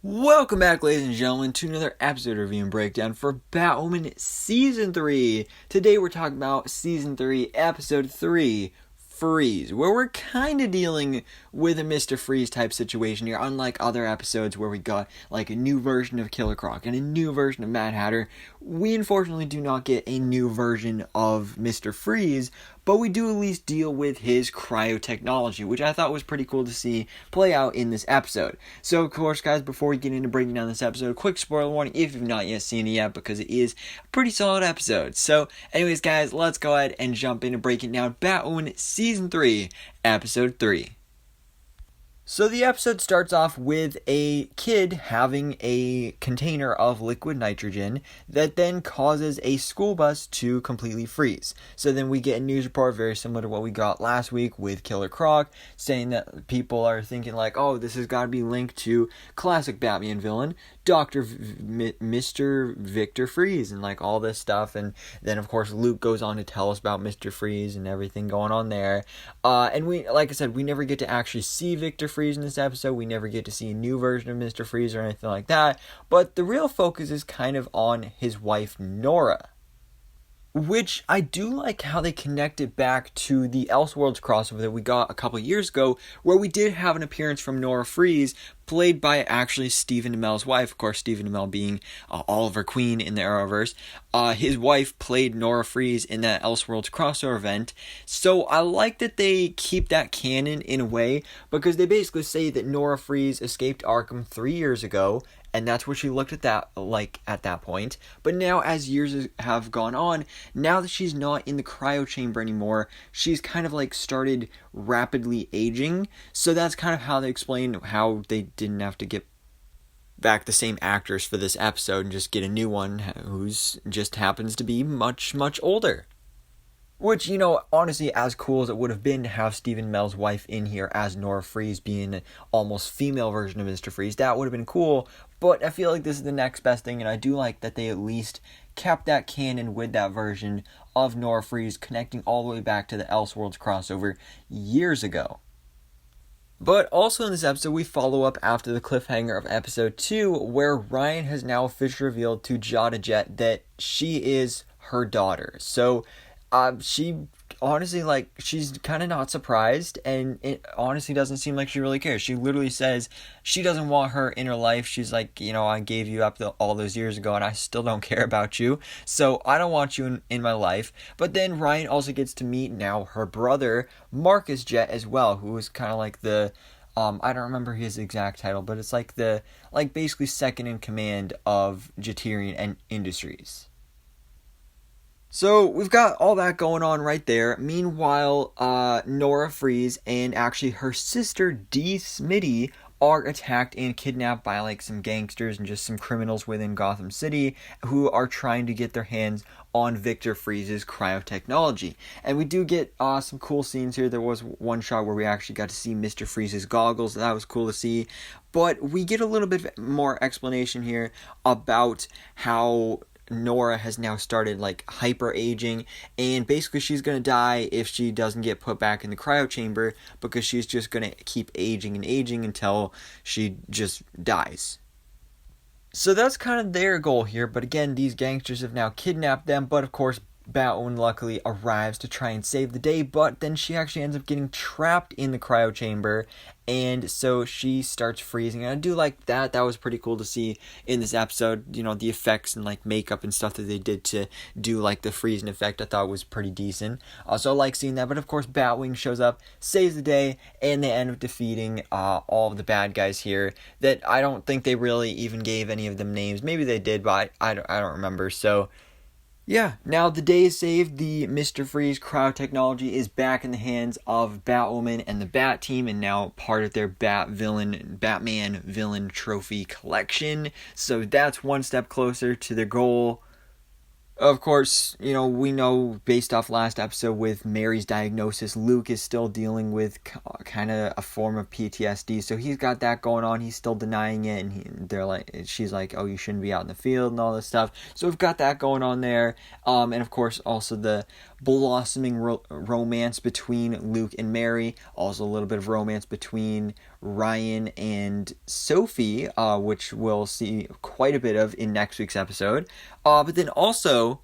Welcome back, ladies and gentlemen, to another episode review and breakdown for Batwoman Season 3. Today we're talking about Season 3, Episode 3, Freeze, where we're kind of dealing with a Mr. Freeze type situation here, unlike other episodes where we got like a new version of Killer Croc and a new version of Mad Hatter. We unfortunately do not get a new version of Mr. Freeze, but we do at least deal with his cryotechnology, which I thought was pretty cool to see play out in this episode. So, of course, guys, before we get into breaking down this episode, a quick spoiler warning if you've not yet seen it yet, because it is a pretty solid episode. So, anyways, guys, let's go ahead and jump in and break it down. Batwoman Season 3, Episode 3. So the episode starts off with a kid having a container of liquid nitrogen that then causes a school bus to completely freeze. So then we get a news report very similar to what we got last week with Killer Croc, saying that people are thinking like, oh, this has got to be linked to classic Batman villain, Mr. Victor Freeze, and like all this stuff. And then of course Luke goes on to tell us about Mr. Freeze and everything going on there. And we, like I said, we never get to actually see Victor Freeze in this episode. We never get to see a new version of Mr. Freeze or anything like that. But the real focus is kind of on his wife, Nora. Which I do like how they connect it back to the Elseworlds crossover that we got a couple years ago, where we did have an appearance from Nora Freeze, played by actually Stephen Amell's wife. Of course, Stephen Amell being Oliver Queen in the Arrowverse. His wife played Nora Freeze in that Elseworlds crossover event. So I like that they keep that canon in a way, because they basically say that Nora Freeze escaped Arkham 3 years ago, and that's what she looked at that like at that point. But now, as years have gone on, now that she's not in the cryo chamber anymore, she's kind of like started rapidly aging. So that's kind of how they explain how they didn't have to get back the same actors for this episode and just get a new one who's just happens to be much, much older. Which, you know, honestly, as cool as it would have been to have Stephen Amell's wife in here as Nora Freeze being an almost female version of Mr. Freeze, that would have been cool. But I feel like this is the next best thing, and I do like that they at least kept that canon with that version of Nora Freeze, connecting all the way back to the Elseworlds crossover years ago. But also in this episode, we follow up after the cliffhanger of episode 2, where Ryan has now officially revealed to Javicia Jet that she is her daughter. So she honestly, like, she's kind of not surprised, and it honestly doesn't seem like she really cares. She literally says she doesn't want her in her life. She's like, you know, I gave you up all those years ago, and I still don't care about you, so I don't want you in my life. But then Ryan also gets to meet now her brother, Marquis Jet, as well, who is kind of like the, I don't remember his exact title, but it's like the, like, basically second in command of Jeterian and Industries. So we've got all that going on right there. Meanwhile, Nora Freeze and actually her sister Dee Smitty are attacked and kidnapped by like some gangsters and just some criminals within Gotham City who are trying to get their hands on Victor Freeze's cryotechnology. And we do get some cool scenes here. There was one shot where we actually got to see Mr. Freeze's goggles. That was cool to see. But we get a little bit more explanation here about how Nora has now started like hyper aging, and basically she's gonna die if she doesn't get put back in the cryo chamber, because she's just gonna keep aging and aging until she just dies. So that's kind of their goal here, but again, these gangsters have now kidnapped them, but of course Batwoman luckily arrives to try and save the day, but then she actually ends up getting trapped in the cryo chamber, and so she starts freezing. And I do like that. That was pretty cool to see in this episode, you know, the effects and like makeup and stuff that they did to do like the freezing effect. I thought was pretty decent. So I like seeing that, but of course Batwing shows up, saves the day, and they end up defeating all of the bad guys here that I don't think they really even gave any of them names. Maybe they did, but I don't remember. So yeah, now the day is saved. The Mr. Freeze cryotechnology is back in the hands of Batwoman and the Bat Team, and now part of their Batman villain trophy collection. So that's one step closer to their goal. Of course, you know, we know based off last episode with Mary's diagnosis, Luke is still dealing with kind of a form of PTSD. So he's got that going on. He's still denying it, and she's like, "Oh, you shouldn't be out in the field," and all this stuff. So we've got that going on there. And of course, also the blossoming romance between Luke and Mary. Also a little bit of romance between Ryan and Sophie, which we'll see quite a bit of in next week's episode. But then also,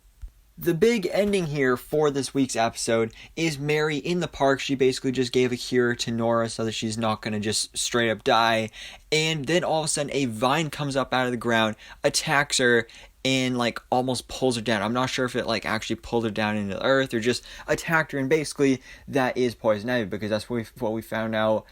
the big ending here for this week's episode is Mary in the park. She basically just gave a cure to Nora so that she's not going to just straight up die. And then all of a sudden a vine comes up out of the ground, attacks her, and like almost pulls her down. I'm not sure if it like actually pulled her down into the earth or just attacked her. And basically that is poison ivy, because that's what we found out.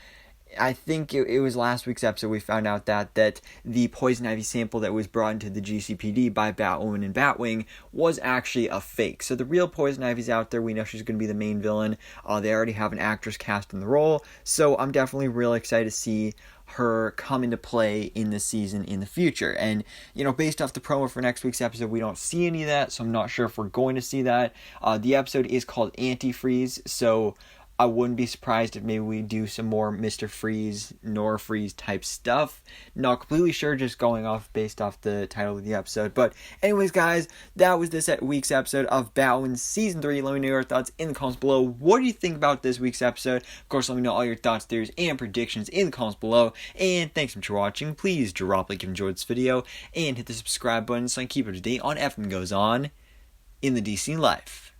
I think it was last week's episode we found out that the poison ivy sample that was brought into the GCPD by Batwoman and Batwing was actually a fake. So the real poison ivy's out there. We know she's going to be the main villain. They already have an actress cast in the role. So I'm definitely really excited to see her come into play in the season in the future. And, you know, based off the promo for next week's episode, we don't see any of that. So I'm not sure if we're going to see that. The episode is called Anti-Freeze. So I wouldn't be surprised if maybe we do some more Mr. Freeze, Nora Freeze type stuff. Not completely sure, just going off based off the title of the episode. But anyways, guys, that was this week's episode of Batwoman Season 3. Let me know your thoughts in the comments below. What do you think about this week's episode? Of course, let me know all your thoughts, theories, and predictions in the comments below. And thanks so much for watching. Please drop a like if you enjoyed this video, and hit the subscribe button so I can keep up to date on everything that goes on in the DC life.